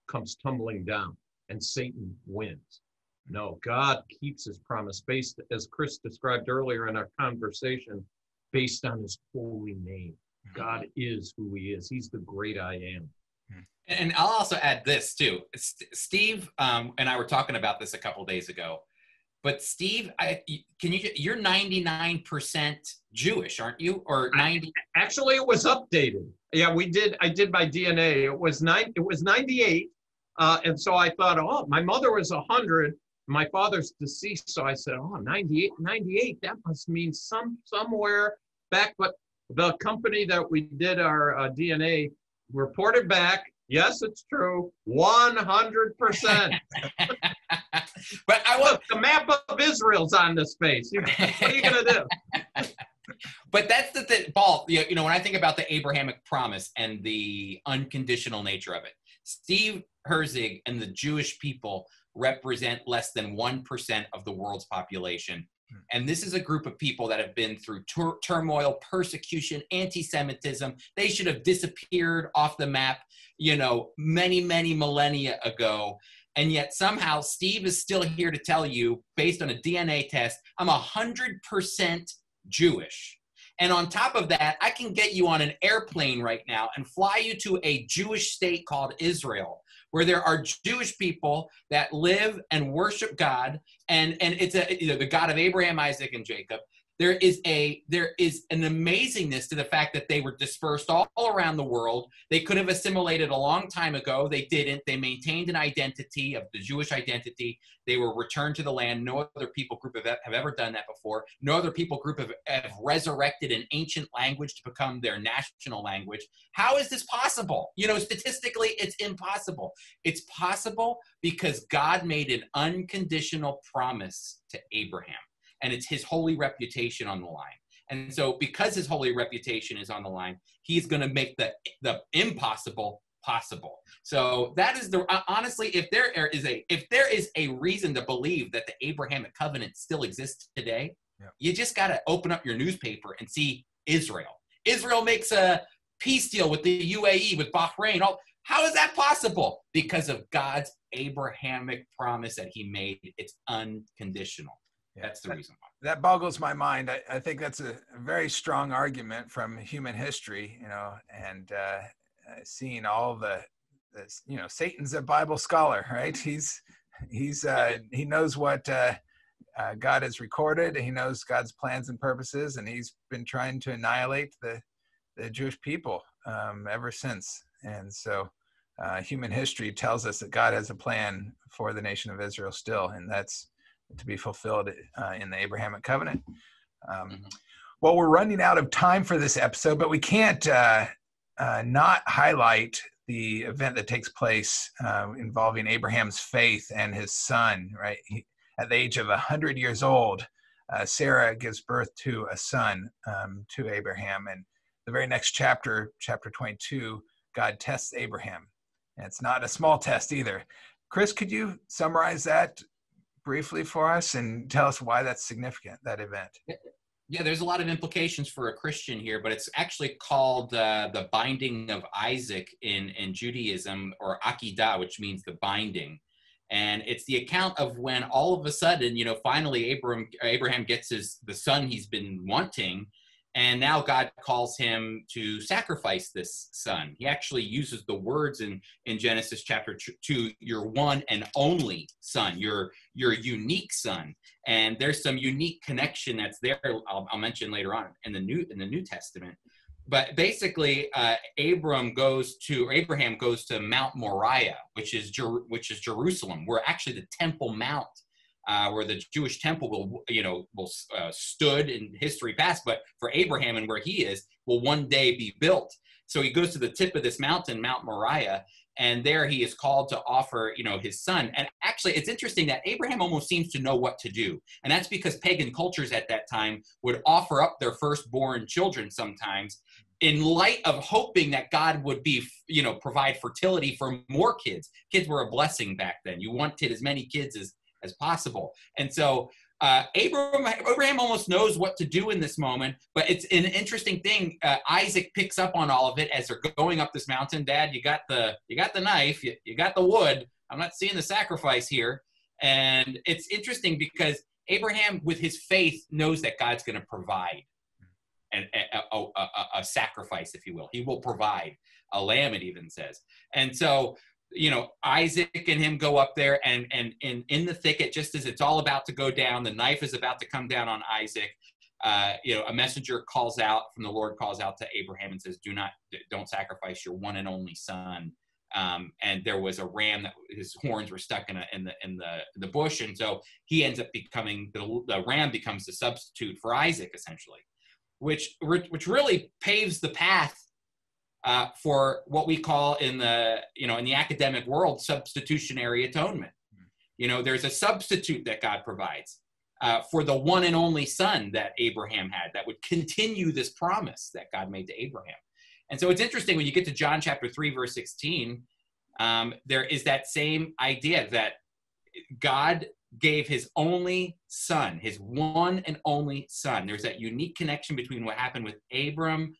comes tumbling down and Satan wins. No, God keeps his promise based, as Chris described earlier in our conversation, based on his holy name. God is who he is. He's the great I am. And I'll also add this too. Steve and I were talking about this a couple of days ago. But Steve, you're 99% Jewish, aren't you? Or 90? Actually, it was updated. Yeah, I did my DNA. It was 98. And so I thought, oh, my mother was 100. My father's deceased. So I said, oh, 98, that must mean somewhere back. But the company that we did our DNA reported back, yes, it's true, 100%. But look, the map of Israel's on this face. What are you going to do? But that's the thing, Paul, you know, when I think about the Abrahamic promise and the unconditional nature of it, Steve Herzig and the Jewish people represent less than 1% of the world's population. And this is a group of people that have been through turmoil, persecution, anti-Semitism. They should have disappeared off the map, you know, many, many millennia ago. And yet somehow Steve is still here to tell you, based on a DNA test, I'm 100% Jewish. And on top of that, I can get you on an airplane right now and fly you to a Jewish state called Israel, where there are Jewish people that live and worship God, and it's the God of Abraham, Isaac, and Jacob. There is an amazingness to the fact that they were dispersed all around the world. They could have assimilated a long time ago. They didn't. They maintained an identity of the Jewish identity. They were returned to the land. No other people group have ever done that before. No other people group have resurrected an ancient language to become their national language. How is this possible? You know, statistically, it's impossible. It's possible because God made an unconditional promise to Abraham. And it's his holy reputation on the line. And so because his holy reputation is on the line, he's going to make the impossible possible. So that is honestly, if there is a reason to believe that the Abrahamic Covenant still exists today, you just got to open up your newspaper and see Israel. Israel makes a peace deal with the UAE, with Bahrain. How is that possible? Because of God's Abrahamic promise that he made. It's unconditional. That's the reason why. That boggles my mind. I think that's a very strong argument from human history, you know, and seeing all the, you know, Satan's a Bible scholar, right? He knows what God has recorded. He knows God's plans and purposes, and he's been trying to annihilate the Jewish people ever since. And so human history tells us that God has a plan for the nation of Israel still, and that's to be fulfilled in the Abrahamic Covenant. Well, we're running out of time for this episode, but we can't not highlight the event that takes place involving Abraham's faith and his son, right? At the age of 100 years old, Sarah gives birth to a son to Abraham. And the very next chapter, chapter 22, God tests Abraham. And it's not a small test either. Chris, could you summarize that briefly for us and tell us why that's significant, that event? Yeah, there's a lot of implications for a Christian here, but it's actually called the binding of Isaac in Judaism, or Akedah, which means the binding. And it's the account of when all of a sudden, you know, finally Abraham gets the son he's been wanting, and now God calls him to sacrifice this son. He actually uses the words in Genesis chapter 2, your one and only son, your unique son. And there's some unique connection that's there. I'll mention later on in the New Testament. But basically, Abraham goes to Mount Moriah, which is Jerusalem, where actually the Temple Mount, where the Jewish temple will stood in history past, but for Abraham and where he is, will one day be built. So he goes to the tip of this mountain, Mount Moriah, and there he is called to offer, his son. And actually, it's interesting that Abraham almost seems to know what to do. And that's because pagan cultures at that time would offer up their firstborn children sometimes in light of hoping that God would provide fertility for more kids. Kids were a blessing back then. You wanted as many kids as possible. And so Abraham almost knows what to do in this moment, but it's an interesting thing. Isaac picks up on all of it as they're going up this mountain. Dad, you got the knife, you got the wood. I'm not seeing the sacrifice here. And it's interesting because Abraham, with his faith, knows that God's going to provide a sacrifice, if you will. He will provide a lamb, it even says. And so, Isaac and him go up there, and in the thicket, just as it's all about to go down, the knife is about to come down on Isaac. A messenger calls out from the Lord, calls out to Abraham and says, don't sacrifice your one and only son. And there was a ram that his horns were stuck in the bush, and so he ends up becoming the ram becomes the substitute for Isaac, essentially, which really paves the path for what we call in the academic world substitutionary atonement. There's a substitute that God provides for the one and only son that Abraham had that would continue this promise that God made to Abraham. And so it's interesting when you get to John chapter 3, verse 16, there is that same idea that God gave his only son, his one and only son. There's that unique connection between what happened with Abraham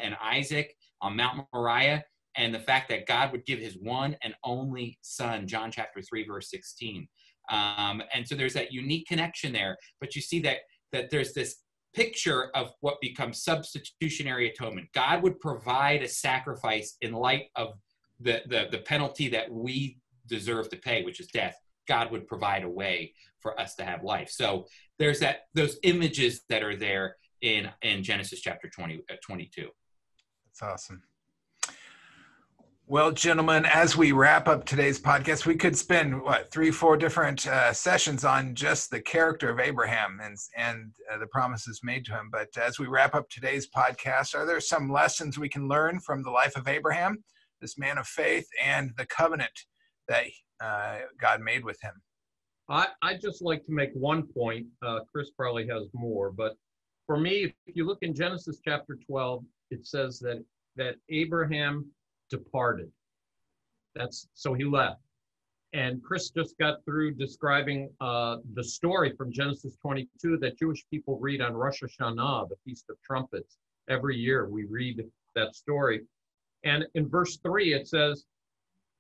and Isaac on Mount Moriah, and the fact that God would give his one and only son, John chapter 3, verse 16. And so there's that unique connection there. But you see that there's this picture of what becomes substitutionary atonement. God would provide a sacrifice in light of the penalty that we deserve to pay, which is death. God would provide a way for us to have life. So there's those images that are there in Genesis chapter 22. That's awesome. Well, gentlemen, as we wrap up today's podcast, we could spend 3-4 different sessions on just the character of Abraham and the promises made to him. But as we wrap up today's podcast, are there some lessons we can learn from the life of Abraham, this man of faith, and the covenant that God made with him? I'd just like to make one point. Chris probably has more, but for me, if you look in Genesis chapter 12, it says that Abraham departed. So he left. And Chris just got through describing the story from Genesis 22 that Jewish people read on Rosh Hashanah, the Feast of Trumpets. Every year we read that story. And in verse 3, it says,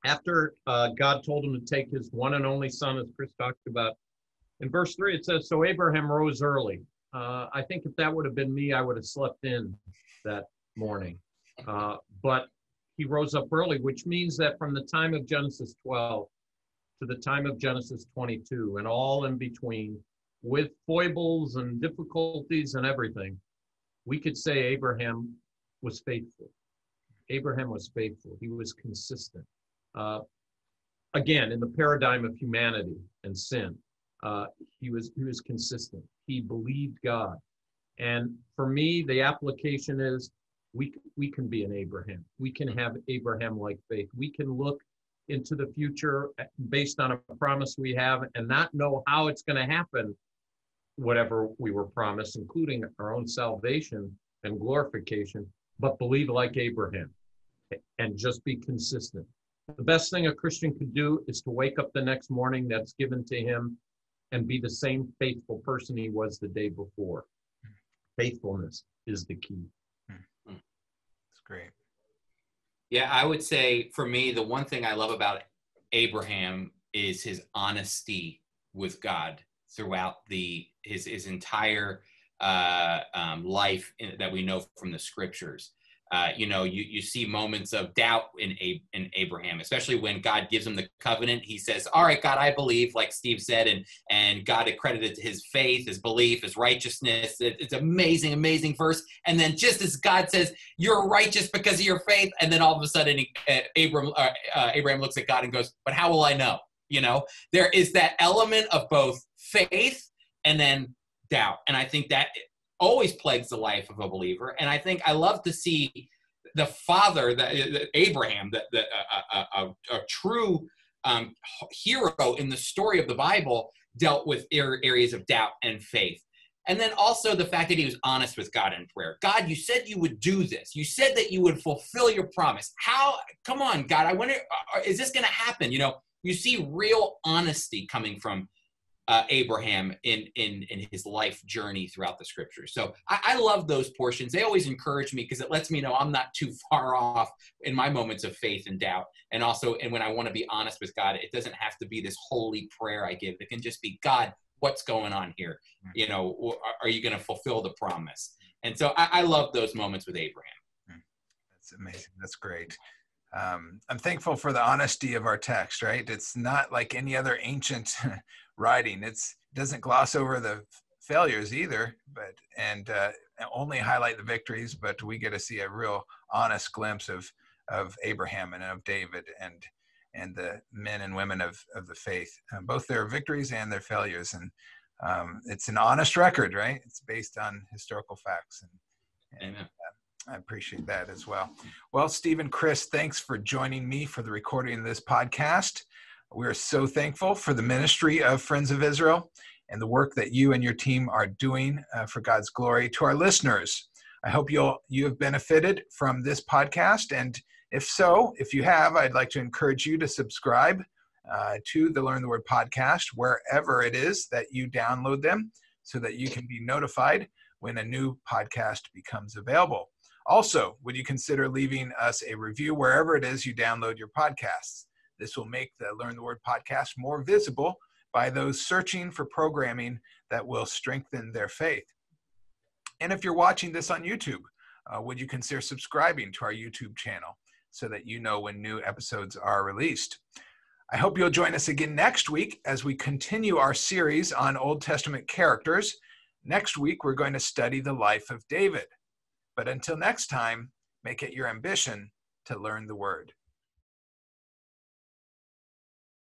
after God told him to take his one and only son, as Chris talked about, in verse 3, it says, so Abraham rose early. I think if that would have been me, I would have slept in that morning. But he rose up early, which means that from the time of Genesis 12 to the time of Genesis 22 and all in between, with foibles and difficulties and everything, we could say Abraham was faithful. Abraham was faithful. He was consistent. Again, in the paradigm of humanity and sin, he was consistent. He believed God. And for me, the application is we can be an Abraham. We can have Abraham-like faith. We can look into the future based on a promise we have and not know how it's going to happen, whatever we were promised, including our own salvation and glorification, but believe like Abraham and just be consistent. The best thing a Christian could do is to wake up the next morning that's given to him and be the same faithful person he was the day before. Faithfulness is the key. That's great. Yeah, I would say for me, the one thing I love about Abraham is his honesty with God throughout his entire life that we know from the scriptures. You see moments of doubt in Abraham, especially when God gives him the covenant. He says, all right, God, I believe, like Steve said, and God accredited his faith, his belief, his righteousness. It's amazing, amazing verse. And then just as God says, you're righteous because of your faith, and then all of a sudden Abraham looks at God and goes, but how will I know? There is that element of both faith and then doubt. And I think that always plagues the life of a believer. And I think I love to see the father, Abraham, a true hero in the story of the Bible, dealt with areas of doubt and faith. And then also the fact that he was honest with God in prayer. God, you said you would do this. You said that you would fulfill your promise. Come on, God, I wonder, is this going to happen? You see real honesty coming from Abraham in his life journey throughout the scriptures. So I love those portions. They always encourage me because it lets me know I'm not too far off in my moments of faith and doubt. And also, and when I want to be honest with God, it doesn't have to be this holy prayer I give. It can just be, God, what's going on here? You know, are you going to fulfill the promise? And so I love those moments with Abraham. That's amazing. That's great. I'm thankful for the honesty of our text, right? It's not like any other ancient writing. It doesn't gloss over the failures either, but only highlight the victories, but we get to see a real honest glimpse of Abraham and of David and the men and women of the faith, both their victories and their failures. And it's an honest record, right? It's based on historical facts. And I appreciate that as well. Well, Steve and Chris, thanks for joining me for the recording of this podcast. We're so thankful for the ministry of Friends of Israel and the work that you and your team are doing for God's glory. To our listeners, I hope you have benefited from this podcast. And if so, if you have, I'd like to encourage you to subscribe to the Learn the Word podcast, wherever it is that you download them, so that you can be notified when a new podcast becomes available. Also, would you consider leaving us a review wherever it is you download your podcasts? This will make the Learn the Word podcast more visible by those searching for programming that will strengthen their faith. And if you're watching this on YouTube, would you consider subscribing to our YouTube channel so that you know when new episodes are released? I hope you'll join us again next week as we continue our series on Old Testament characters. Next week, we're going to study the life of David. But until next time, make it your ambition to learn the Word.